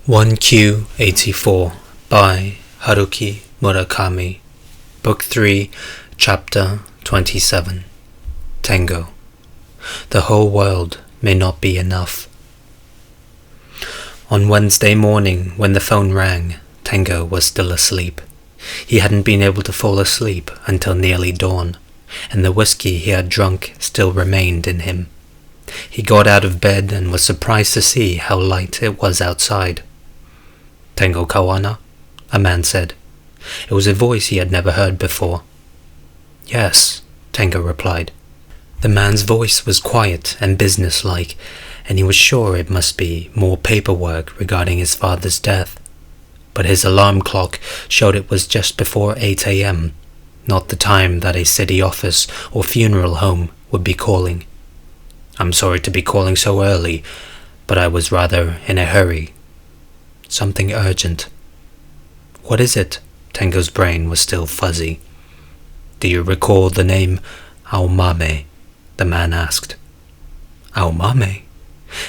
1Q84 by Haruki Murakami. Book 3, Chapter 27. Tengo. The whole world may not be enough. On Wednesday morning, when the phone rang, Tengo was still asleep. He hadn't been able to fall asleep until nearly dawn, and the whiskey he had drunk still remained in him. He got out of bed and was surprised to see how light it was outside. "Tengo kawana?" a man said. It was a voice he had never heard before. "Yes," Tengo replied. The man's voice was quiet and businesslike, and he was sure it must be more paperwork regarding his father's death. But his alarm clock showed it was just before 8 a.m., not the time that a city office or funeral home would be calling. "I'm sorry to be calling so early, but I was rather in a hurry. Something urgent." "What is it?" Tengo's brain was still fuzzy. "Do you recall the name Aomame?" the man asked. Aomame?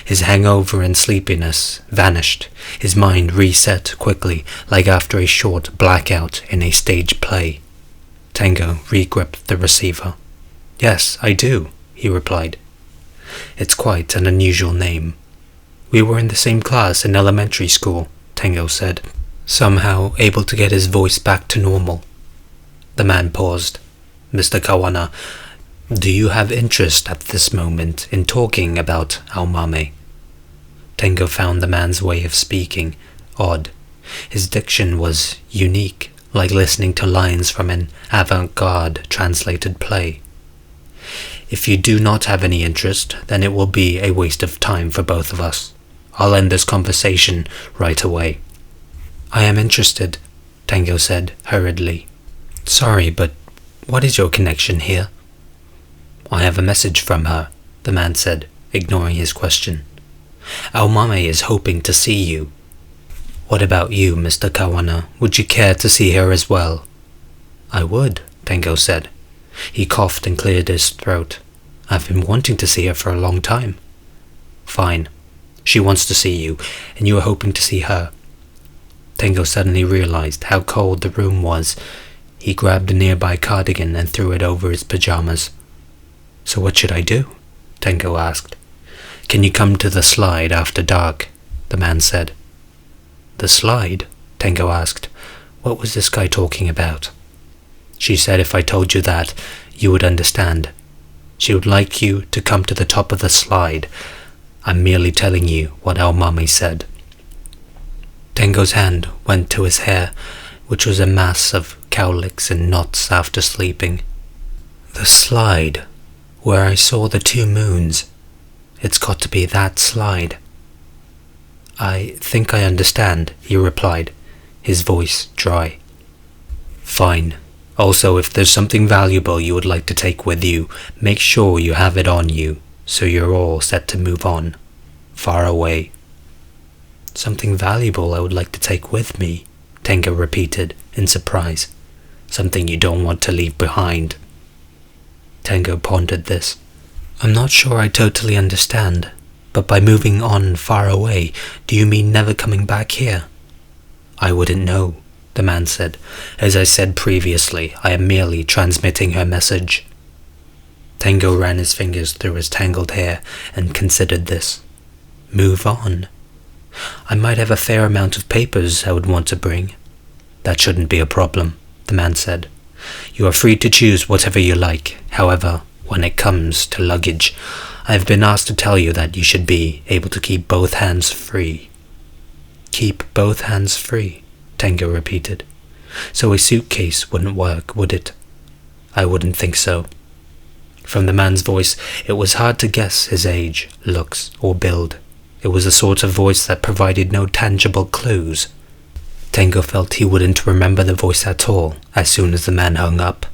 His hangover and sleepiness vanished. His mind reset quickly, like after a short blackout in a stage play. Tengo re-gripped the receiver. "Yes, I do," he replied. "It's quite an unusual name. We were in the same class in elementary school," Tengo said, somehow able to get his voice back to normal. The man paused. "Mr. Kawana, do you have interest at this moment in talking about Aomame?" Tengo found the man's way of speaking odd. His diction was unique, like listening to lines from an avant-garde translated play. "If you do not have any interest, then it will be a waste of time for both of us. I'll end this conversation right away." "I am interested," Tengo said hurriedly. "Sorry, but what is your connection here?" "I have a message from her," the man said, ignoring his question. "Aomame is hoping to see you." "What about you, Mr. Kawana? Would you care to see her as well?" "I would," Tengo said. He coughed and cleared his throat. "I've been wanting to see her for a long time." "Fine. She wants to see you, and you are hoping to see her." Tengo suddenly realized how cold the room was. He grabbed a nearby cardigan and threw it over his pajamas. "So what should I do?" Tengo asked. "Can you come to the slide after dark?" the man said. "The slide?" Tengo asked. What was this guy talking about? "She said if I told you that, you would understand. She would like you to come to the top of the slide. I'm merely telling you what Aomame said." Tengo's hand went to his hair, which was a mass of cowlicks and knots after sleeping. "The slide, where I saw the 2 moons. It's got to be that slide." "I think I understand," he replied, his voice dry. "Fine. Also, if there's something valuable you would like to take with you, make sure you have it on you, so you're all set to move on. Far away." "Something valuable I would like to take with me," Tengo repeated in surprise. "Something you don't want to leave behind." Tengo pondered this. "I'm not sure I totally understand, but by moving on far away, do you mean never coming back here?" "I wouldn't know," the man said. "As I said previously, I am merely transmitting her message." Tengo ran his fingers through his tangled hair and considered this. Move on. "I might have a fair amount of papers I would want to bring." "That shouldn't be a problem," the man said. "You are free to choose whatever you like. However, when it comes to luggage, I have been asked to tell you that you should be able to keep both hands free." "Keep both hands free," Tengo repeated. "So a suitcase wouldn't work, would it?" "I wouldn't think so." From the man's voice, it was hard to guess his age, looks, or build. It was the sort of voice that provided no tangible clues. Tengo felt he wouldn't remember the voice at all as soon as the man hung up.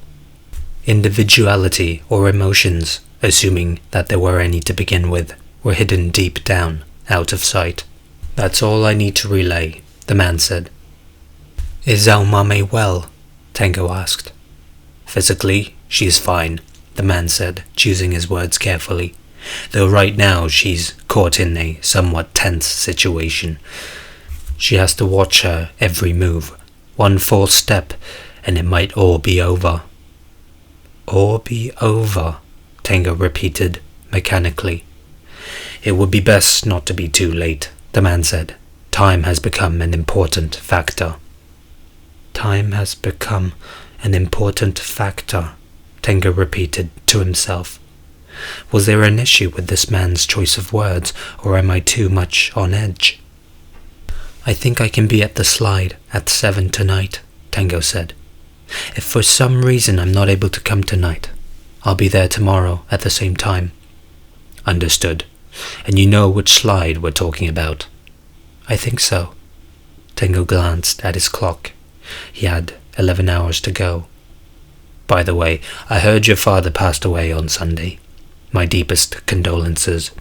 Individuality or emotions, assuming that there were any to begin with, were hidden deep down, out of sight. "That's all I need to relay," the man said. "Is Aomame well?" Tengo asked. "Physically, she is fine," the man said, choosing his words carefully. "Though right now she's caught in a somewhat tense situation. She has to watch her every move. One false step, and it might all be over. All be over, Tango repeated mechanically. It would be best not to be too late, the man said. Time has become an important factor. Time has become an important factor, Tango repeated to himself. Was there an issue with this man's choice of words, or am I too much on edge? I think I can be at the slide at 7 tonight, Tango said. If for some reason I'm not able to come tonight, I'll be there tomorrow at the same time. Understood. And you know which slide we're talking about? I think so. Tango glanced at his clock. He had 11 hours to go. By the way, I heard your father passed away on Sunday. My deepest condolences.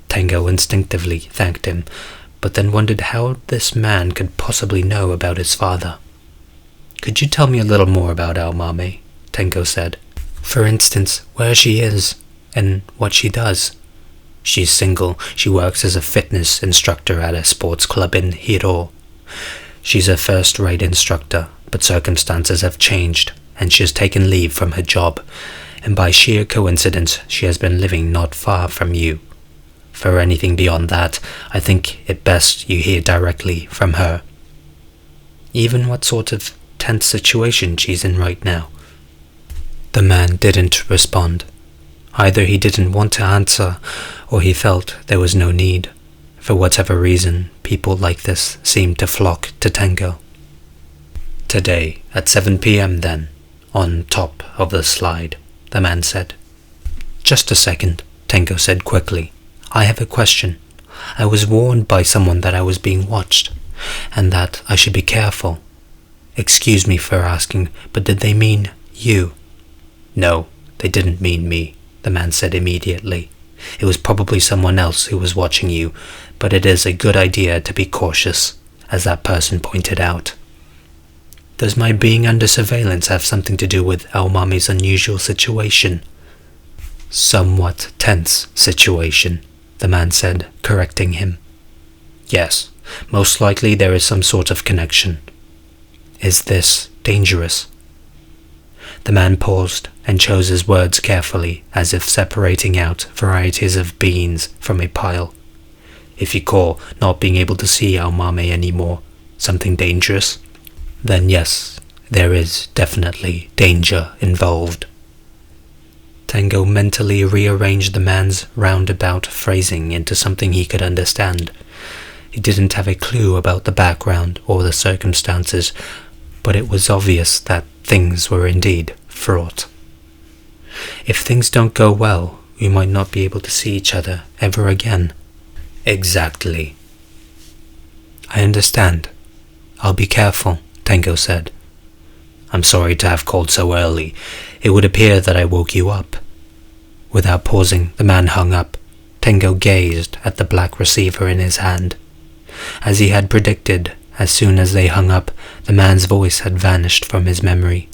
Tango instinctively thanked him, but then wondered how this man could possibly know about his father. Could you tell me a little more about our Mame? Tango said. For instance, where she is, and what she does. She's single. She works as a fitness instructor at a sports club in Hiro. She's a first-rate instructor, but circumstances have changed, and she has taken leave from her job, and by sheer coincidence she has been living not far from you. For anything beyond that, I think it best you hear directly from her. Even what sort of tense situation she's in right now. The man didn't respond. Either he didn't want to answer, or he felt there was no need. For whatever reason, people like this seemed to flock to Tango. Today, at 7 p.m. then, on top of the slide, the man said. Just a second, Tango said quickly. I have a question. I was warned by someone that I was being watched, and that I should be careful. Excuse me for asking, but did they mean you? No, they didn't mean me, the man said immediately. It was probably someone else who was watching you, but it is a good idea to be cautious, as that person pointed out. Does my being under surveillance have something to do with Aomame's unusual situation? Somewhat tense situation, the man said, correcting him. Yes, most likely there is some sort of connection. Is this dangerous? The man paused and chose his words carefully, as if separating out varieties of beans from a pile. If you call not being able to see Aomame anymore something dangerous, then yes, there is definitely danger involved. Tango mentally rearranged the man's roundabout phrasing into something he could understand. He didn't have a clue about the background or the circumstances, but it was obvious that things were indeed fraught. If things don't go well, we might not be able to see each other ever again. Exactly. I understand. I'll be careful, Tango said. I'm sorry to have called so early. It would appear that I woke you up. Without pausing, the man hung up. Tango gazed at the black receiver in his hand. As he had predicted, as soon as they hung up, the man's voice had vanished from his memory.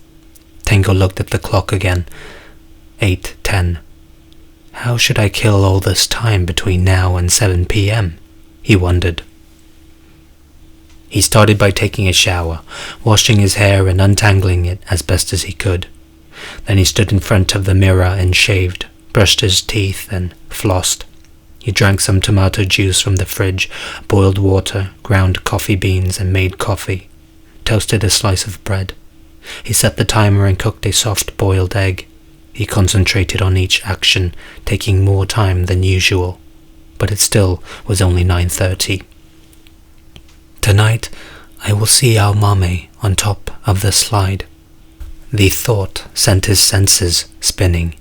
Tango looked at the clock again. 8:10. How should I kill all this time between now and 7 p.m.? He wondered. He started by taking a shower, washing his hair and untangling it as best as he could. Then he stood in front of the mirror and shaved, brushed his teeth and flossed. He drank some tomato juice from the fridge, boiled water, ground coffee beans and made coffee, toasted a slice of bread. He set the timer and cooked a soft-boiled egg. He concentrated on each action, taking more time than usual, but it still was only 9:30. Tonight, I will see Aomame on top of the slide. The thought sent his senses spinning.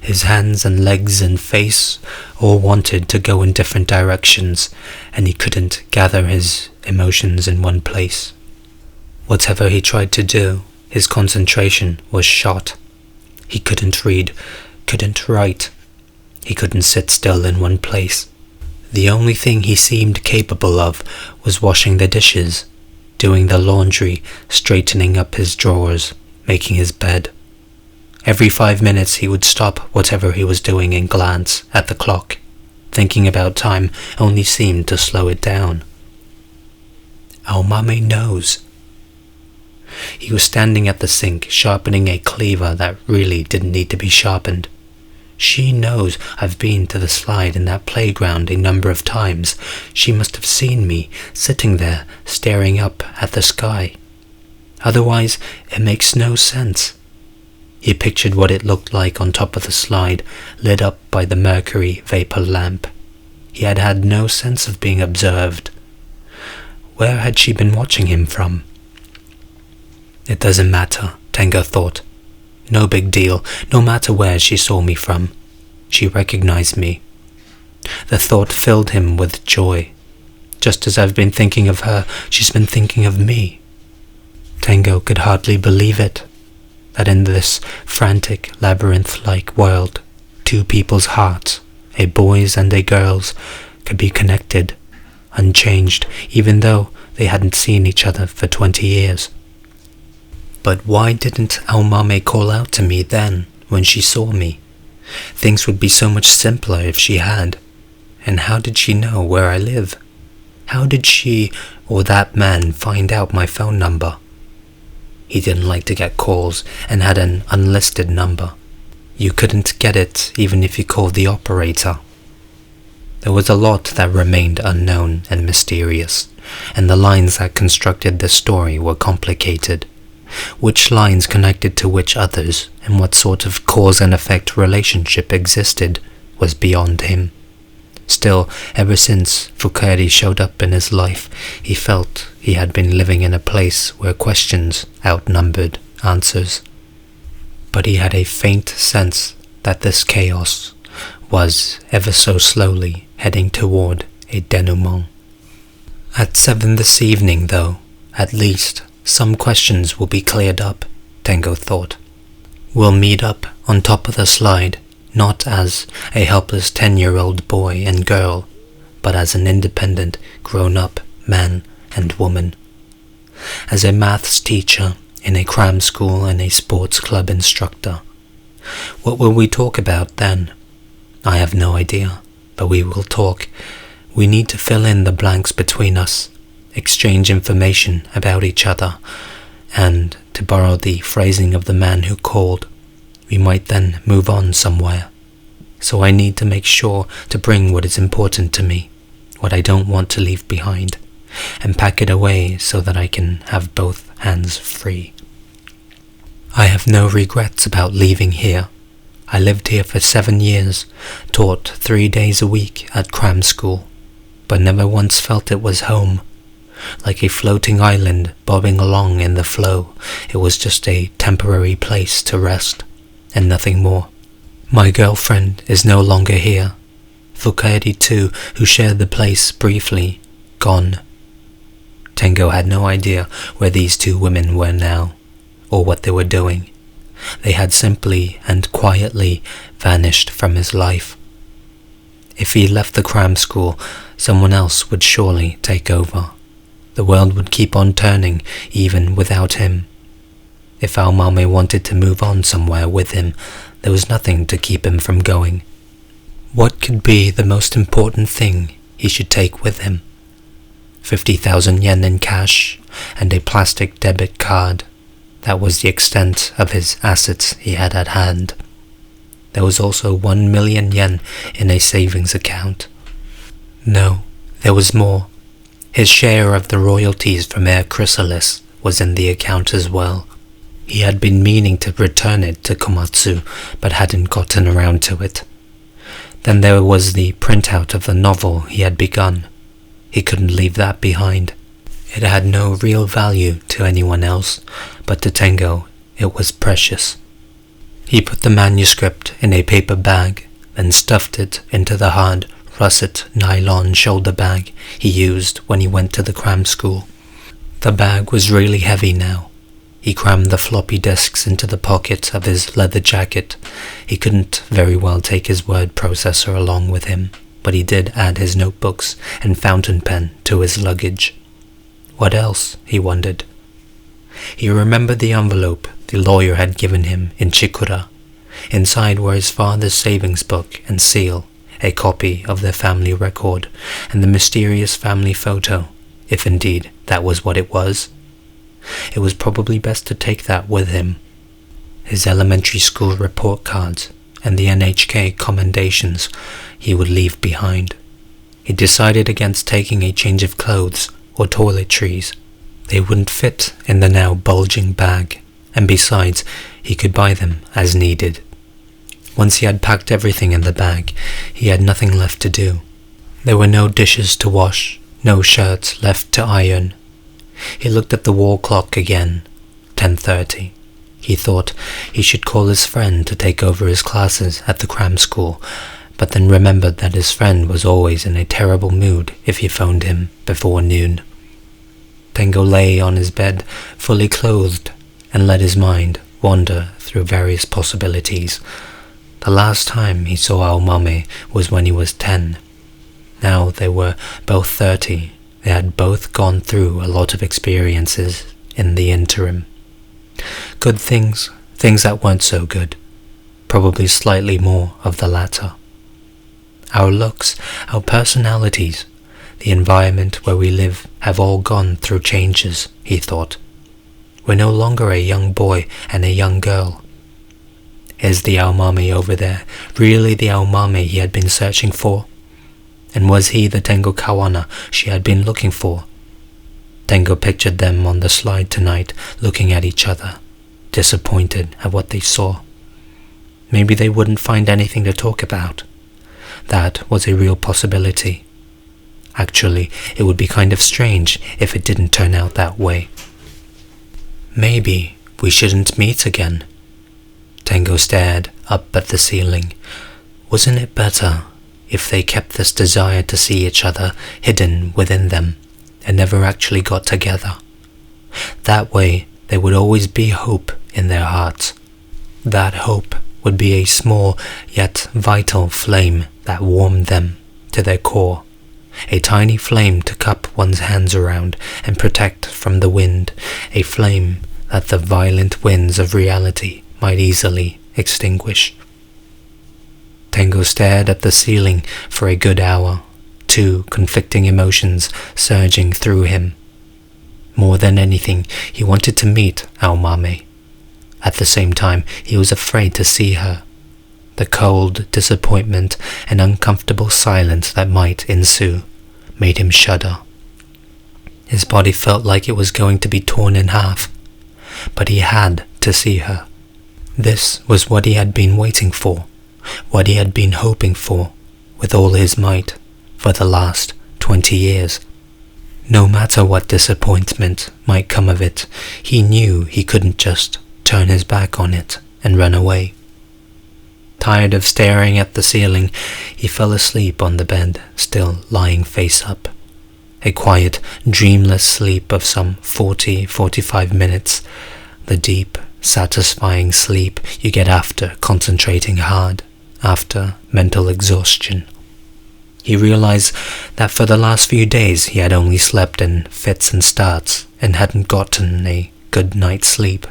His hands and legs and face all wanted to go in different directions, and he couldn't gather his emotions in one place. Whatever he tried to do, his concentration was shot. He couldn't read, couldn't write. He couldn't sit still in one place. The only thing he seemed capable of was washing the dishes, doing the laundry, straightening up his drawers, making his bed. Every 5 minutes he would stop whatever he was doing and glance at the clock. Thinking about time only seemed to slow it down. Aomame knows. He was standing at the sink, sharpening a cleaver that really didn't need to be sharpened. She knows I've been to the slide in that playground a number of times. She must have seen me sitting there, staring up at the sky. Otherwise, it makes no sense. He pictured what it looked like on top of the slide, lit up by the mercury vapor lamp. He had had no sense of being observed. Where had she been watching him from? It doesn't matter, Tengo thought. No big deal, no matter where she saw me from. She recognized me. The thought filled him with joy. Just as I've been thinking of her, she's been thinking of me. Tengo could hardly believe it, that in this frantic, labyrinth-like world, two people's hearts, a boy's and a girl's, could be connected, unchanged, even though they hadn't seen each other for 20 years. But why didn't Aomame call out to me then, when she saw me? Things would be so much simpler if she had. And how did she know where I live? How did she or that man find out my phone number? He didn't like to get calls and had an unlisted number. You couldn't get it even if you called the operator. There was a lot that remained unknown and mysterious, and the lines that constructed this story were complicated. Which lines connected to which others, and what sort of cause and effect relationship existed, was beyond him. Still, ever since Fukari showed up in his life, he felt he had been living in a place where questions outnumbered answers. But he had a faint sense that this chaos was ever so slowly heading toward a denouement. At 7 this evening, though, at least, some questions will be cleared up, Tengo thought. We'll meet up on top of the slide, not as a helpless 10-year-old boy and girl, but as an independent, grown-up man and woman. As a maths teacher in a cram school and a sports club instructor. What will we talk about then? I have no idea, but we will talk. We need to fill in the blanks between us, exchange information about each other, and, to borrow the phrasing of the man who called, we might then move on somewhere. So I need to make sure to bring what is important to me, what I don't want to leave behind, and pack it away so that I can have both hands free. I have no regrets about leaving here. I lived here for 7 years, taught 3 days a week at cram school, but never once felt it was home. Like a floating island bobbing along in the flow, it was just a temporary place to rest, and nothing more. My girlfriend is no longer here. Fukari too, who shared the place briefly, gone. Tengo had no idea where these two women were now, or what they were doing. They had simply and quietly vanished from his life. If he left the cram school, someone else would surely take over. The world would keep on turning even without him. If Aomame wanted to move on somewhere with him, there was nothing to keep him from going. What could be the most important thing he should take with him? 50,000 yen in cash and a plastic debit card. That was the extent of his assets he had at hand. There was also 1 million yen in a savings account. No, there was more. His share of the royalties from Air Chrysalis was in the account as well. He had been meaning to return it to Komatsu, but hadn't gotten around to it. Then there was the printout of the novel he had begun. He couldn't leave that behind. It had no real value to anyone else, but to Tengo it was precious. He put the manuscript in a paper bag, then stuffed it into the hard, russet nylon shoulder bag he used when he went to the cram school. The bag was really heavy now. He crammed the floppy disks into the pocket of his leather jacket. He couldn't very well take his word processor along with him, but he did add his notebooks and fountain pen to his luggage. What else, he wondered. He remembered the envelope the lawyer had given him in Chikura. Inside were his father's savings book and seal, a copy of their family record, and the mysterious family photo if indeed that was what it was. It was probably best to take that with him. His elementary school report cards and the NHK commendations he would leave behind. He decided against taking a change of clothes or toiletries. They wouldn't fit in the now bulging bag, and besides, he could buy them as needed. Once he had packed everything in the bag, he had nothing left to do. There were no dishes to wash, no shirts left to iron. He looked at the wall clock again, 10:30. He thought he should call his friend to take over his classes at the cram school, but then remembered that his friend was always in a terrible mood if he phoned him before noon. Tengo lay on his bed, fully clothed, and let his mind wander through various possibilities. The last time he saw Aomame was when he was 10. Now they were both 30. They had both gone through a lot of experiences in the interim. Good things, things that weren't so good. Probably slightly more of the latter. Our looks, our personalities, the environment where we live have all gone through changes, he thought. We're no longer a young boy and a young girl. Is the Aomame over there really the Aomame he had been searching for? And was he the Tengo Kawana she had been looking for? Tengo pictured them on the slide tonight, looking at each other, disappointed at what they saw. Maybe they wouldn't find anything to talk about. That was a real possibility. Actually, it would be kind of strange if it didn't turn out that way. Maybe we shouldn't meet again. Tengo stared up at the ceiling. Wasn't it better if they kept this desire to see each other hidden within them and never actually got together? That way there would always be hope in their hearts. That hope would be a small yet vital flame that warmed them to their core. A tiny flame to cup one's hands around and protect from the wind, a flame that the violent winds of reality might easily extinguish. Tengo stared at the ceiling for a good hour, two conflicting emotions surging through him. More than anything, he wanted to meet Aomame. At the same time, he was afraid to see her. The cold disappointment and uncomfortable silence that might ensue made him shudder. His body felt like it was going to be torn in half, but he had to see her. This was what he had been waiting for, what he had been hoping for with all his might for the last 20 years. No matter what disappointment might come of it, he knew he couldn't just turn his back on it and run away. Tired of staring at the ceiling, he fell asleep on the bed, still lying face up. A quiet, dreamless sleep of some 40-45 minutes, the deep, satisfying sleep you get after concentrating hard, after mental exhaustion. He realized that for the last few days he had only slept in fits and starts and hadn't gotten a good night's sleep.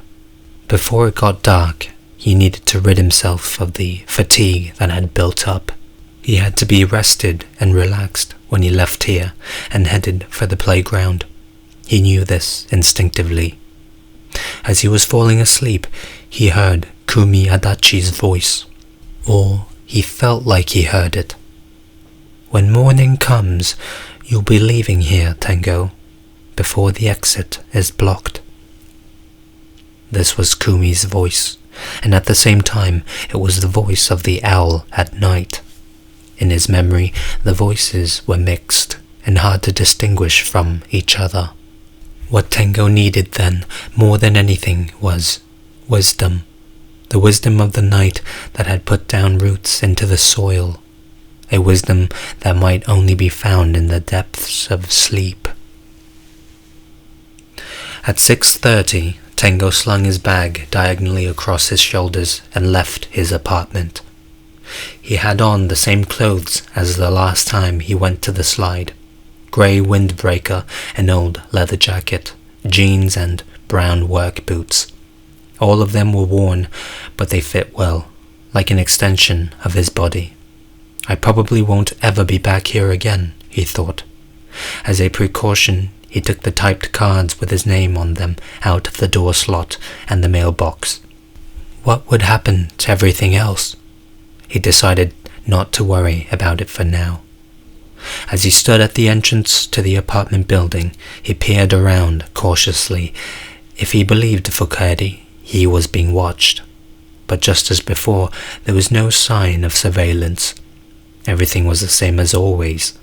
Before it got dark, he needed to rid himself of the fatigue that had built up. He had to be rested and relaxed when he left here and headed for the playground. He knew this instinctively. As he was falling asleep, he heard Kumi Adachi's voice, or he felt like he heard it. "When morning comes, you'll be leaving here, Tengo, before the exit is blocked." This was Kumi's voice, and at the same time it was the voice of the owl at night. In his memory, the voices were mixed and hard to distinguish from each other. What Tengo needed then, more than anything, was wisdom. The wisdom of the night that had put down roots into the soil. A wisdom that might only be found in the depths of sleep. At 6:30, Tengo slung his bag diagonally across his shoulders and left his apartment. He had on the same clothes as the last time he went to the slide. Grey windbreaker, an old leather jacket, jeans and brown work boots. All of them were worn, but they fit well, like an extension of his body. I probably won't ever be back here again, he thought. As a precaution, He took the typed cards with his name on them out of the door slot and the mailbox. What would happen to everything else? He decided not to worry about it for now. As he stood at the entrance to the apartment building, he peered around cautiously. If he believed Foucault, he was being watched. But just as before, there was no sign of surveillance. Everything was the same as always.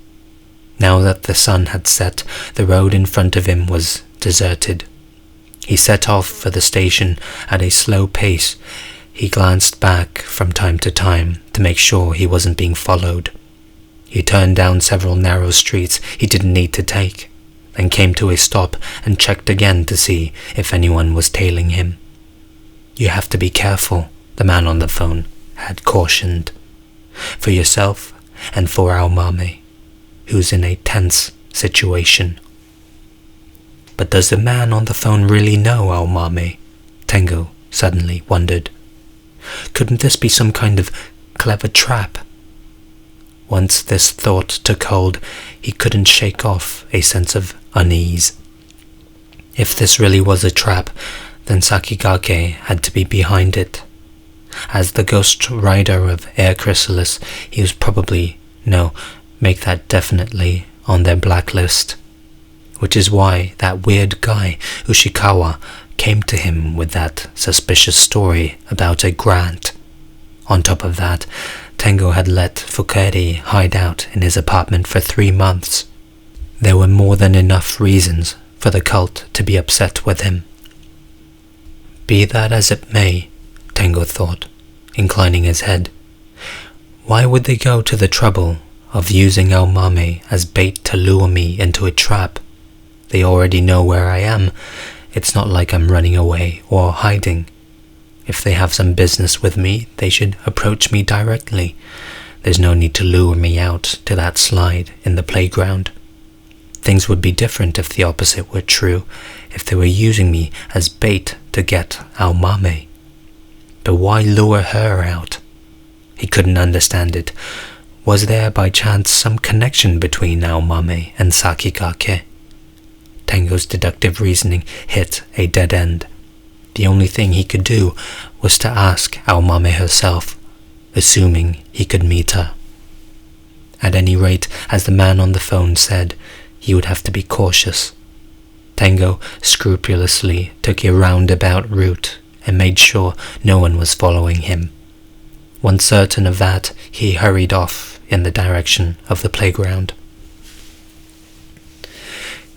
Now that the sun had set, the road in front of him was deserted. He set off for the station at a slow pace. He glanced back from time to time to make sure he wasn't being followed. He turned down several narrow streets he didn't need to take, then came to a stop and checked again to see if anyone was tailing him. "You have to be careful," the man on the phone had cautioned. "For yourself and for our Mame, who's in a tense situation." But does the man on the phone really know our Mame? Tengo suddenly wondered. Couldn't this be some kind of clever trap? Once this thought took hold, he couldn't shake off a sense of unease. If this really was a trap, then Sakigake had to be behind it. As the ghost rider of Air Chrysalis, he was probably, make that definitely on their blacklist. Which is why that weird guy, Ushikawa, came to him with that suspicious story about a grant. On top of that, Tengo had let Foucault hide out in his apartment for 3 months. There were more than enough reasons for the cult to be upset with him. Be that as it may, Tengo thought, inclining his head. Why would they go to the trouble of using El Mame as bait to lure me into a trap? They already know where I am. It's not like I'm running away or hiding. If they have some business with me, they should approach me directly. There's no need to lure me out to that slide in the playground. Things would be different if the opposite were true, if they were using me as bait to get our Mame. But why lure her out? He couldn't understand it. Was there by chance some connection between our Mame and Sakigake? Tengo's deductive reasoning hit a dead end. The only thing he could do was to ask our Mame herself, assuming he could meet her. At any rate, as the man on the phone said, he would have to be cautious. Tengo scrupulously took a roundabout route and made sure no one was following him. Once certain of that, he hurried off in the direction of the playground.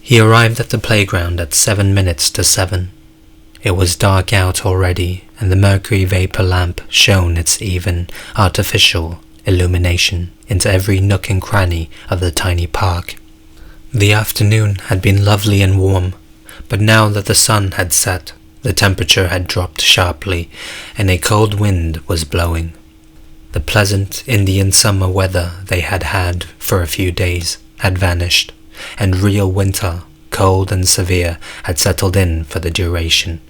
He arrived at the playground at 7 minutes to 7. It was dark out already, and the mercury vapor lamp shone its even, artificial illumination into every nook and cranny of the tiny park. The afternoon had been lovely and warm, but now that the sun had set, the temperature had dropped sharply, and a cold wind was blowing. The pleasant Indian summer weather they had had for a few days had vanished, and real winter, cold and severe, had settled in for the duration.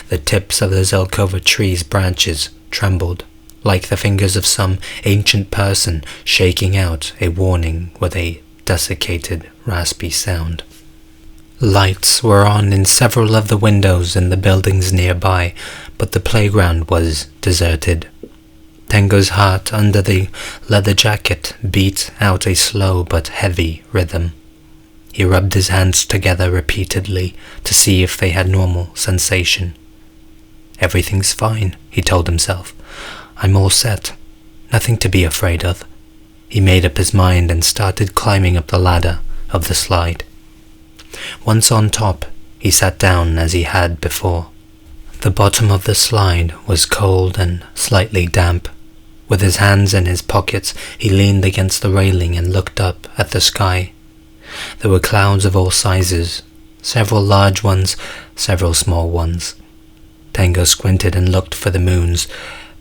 The tips of the Zelkova tree's branches trembled, like the fingers of some ancient person shaking out a warning with a desiccated, raspy sound. Lights were on in several of the windows in the buildings nearby, but the playground was deserted. Tengo's heart under the leather jacket beat out a slow but heavy rhythm. He rubbed his hands together repeatedly to see if they had normal sensation. Everything's fine, he told himself. I'm all set. Nothing to be afraid of. He made up his mind and started climbing up the ladder of the slide. Once on top, he sat down as he had before. The bottom of the slide was cold and slightly damp. With his hands in his pockets, he leaned against the railing and looked up at the sky. There were clouds of all sizes, several large ones, several small ones. Tengo squinted and looked for the moons,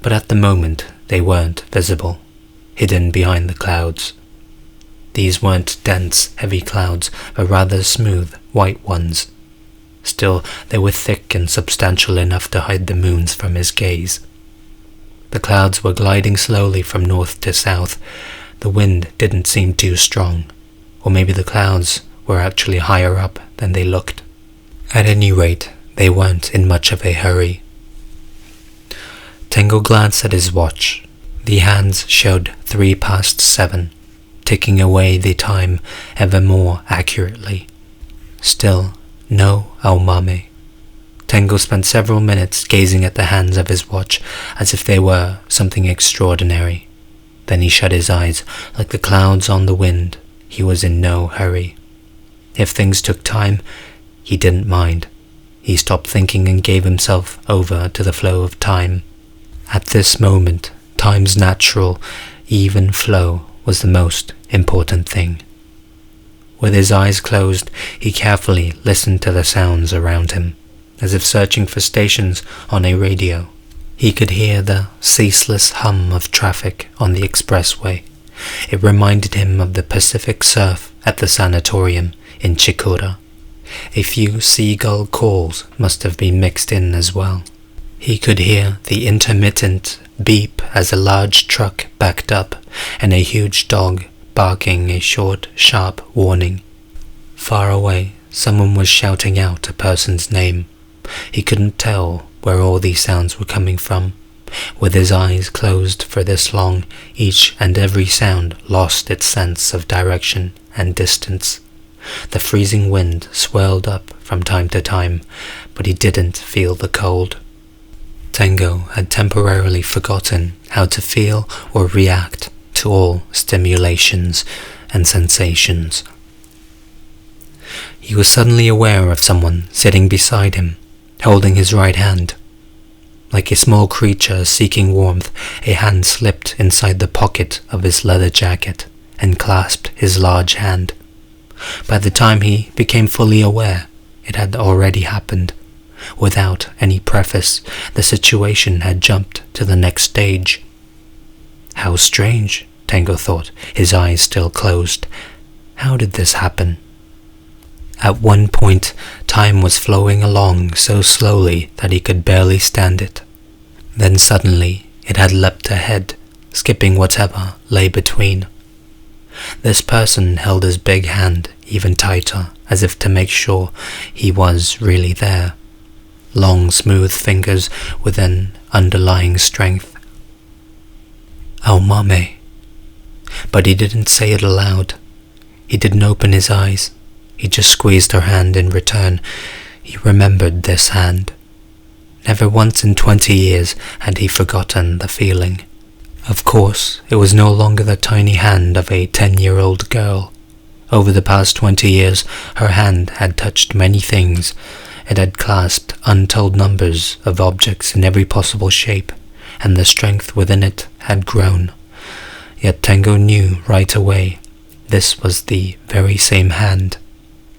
but at the moment they weren't visible, hidden behind the clouds. These weren't dense, heavy clouds, but rather smooth, white ones. Still, they were thick and substantial enough to hide the moons from his gaze. The clouds were gliding slowly from north to south. The wind didn't seem too strong, or maybe the clouds were actually higher up than and they looked. At any rate, they weren't in much of a hurry. Tango glanced at his watch. The hands showed 7:03, ticking away the time ever more accurately. Still, no Aomame. Tango spent several minutes gazing at the hands of his watch as if they were something extraordinary. Then he shut his eyes like the clouds on the wind. He was in no hurry. If things took time, he didn't mind. He stopped thinking and gave himself over to the flow of time. At this moment, time's natural, even flow was the most important thing. With his eyes closed, he carefully listened to the sounds around him, as if searching for stations on a radio. He could hear the ceaseless hum of traffic on the expressway. It reminded him of the Pacific surf at the sanatorium in Chikura. A few seagull calls must have been mixed in as well. He could hear the intermittent beep as a large truck backed up and a huge dog barking a short, sharp warning. Far away, someone was shouting out a person's name. He couldn't tell where all these sounds were coming from. With his eyes closed for this long, each and every sound lost its sense of direction and distance. The freezing wind swirled up from time to time, but he didn't feel the cold. Tango had temporarily forgotten how to feel or react to all stimulations and sensations. He was suddenly aware of someone sitting beside him, holding his right hand. Like a small creature seeking warmth, a hand slipped inside the pocket of his leather jacket and clasped his large hand. By the time he became fully aware, it had already happened. Without any preface, the situation had jumped to the next stage. How strange, Tango thought, his eyes still closed. How did this happen? At one point, time was flowing along so slowly that he could barely stand it. Then suddenly, it had leapt ahead, skipping whatever lay between. This person held his big hand even tighter, as if to make sure he was really there. Long, smooth fingers with an underlying strength. Aomame. But he didn't say it aloud. He didn't open his eyes. He just squeezed her hand in return. He remembered this hand. Never once in 20 years had he forgotten the feeling. Of course, it was no longer the tiny hand of a 10-year-old girl. Over the past 20 years, her hand had touched many things. It had clasped untold numbers of objects in every possible shape, and the strength within it had grown. Yet Tango knew right away this was the very same hand.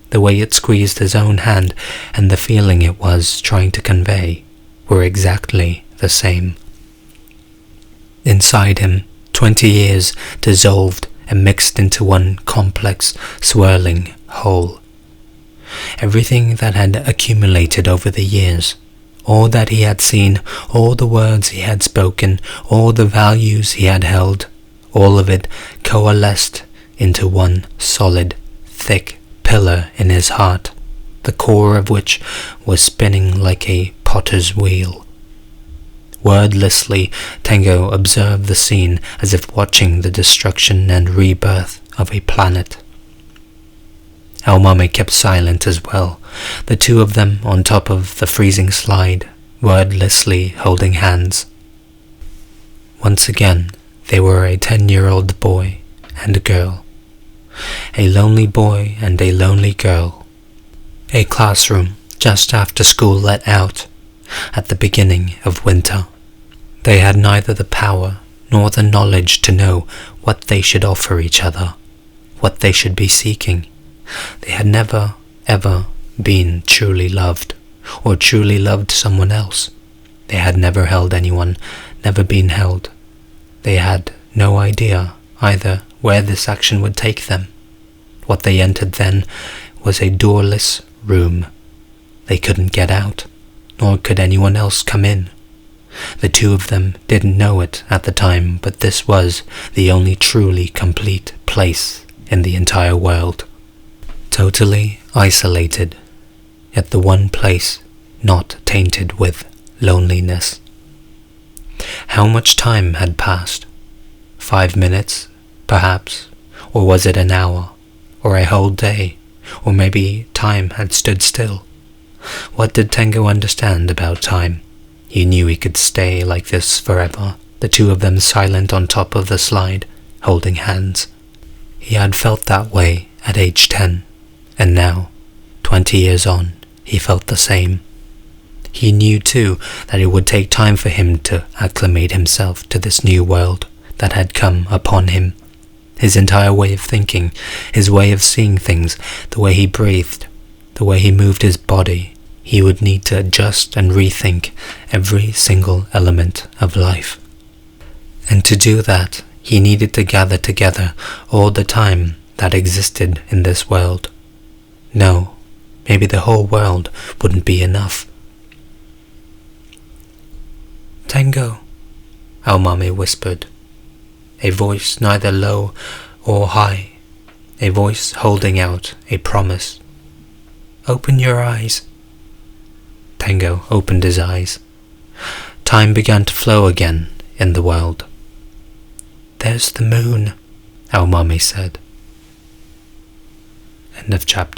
The way it squeezed his own hand and the feeling it was trying to convey were exactly the same. Inside him, 20 years dissolved and mixed into one complex, swirling whole. Everything that had accumulated over the years, all that he had seen, all the words he had spoken, all the values he had held, all of it coalesced into one solid, thick pillar in his heart, the core of which was spinning like a potter's wheel. Wordlessly, Tango observed the scene as if watching the destruction and rebirth of a planet. Aomame kept silent as well, the two of them on top of the freezing slide, wordlessly holding hands. Once again, they were a 10-year-old boy and a girl. A lonely boy and a lonely girl. A classroom just after school let out, at the beginning of winter. They had neither the power nor the knowledge to know what they should offer each other, what they should be seeking. They had never, ever been truly loved, or truly loved someone else. They had never held anyone, never been held. They had no idea either where this action would take them. What they entered then was a doorless room. They couldn't get out, nor could anyone else come in. The two of them didn't know it at the time, but this was the only truly complete place in the entire world. Totally isolated, yet the one place not tainted with loneliness. How much time had passed? 5 minutes, perhaps, or was it an hour, or a whole day, or maybe time had stood still? What did Tango understand about time? He knew he could stay like this forever, the two of them silent on top of the slide, holding hands. He had felt that way at age 10, and now, 20 years on, he felt the same. He knew too that it would take time for him to acclimate himself to this new world that had come upon him. His entire way of thinking, his way of seeing things, the way he breathed, the way he moved his body, he would need to adjust and rethink every single element of life. And to do that, he needed to gather together all the time that existed in this world. No, maybe the whole world wouldn't be enough. "Tango," our mommy whispered, a voice neither low or high, a voice holding out a promise. "Open your eyes." Tango opened his eyes. Time began to flow again in the world. "There's the moon," our mommy said. End of chapter.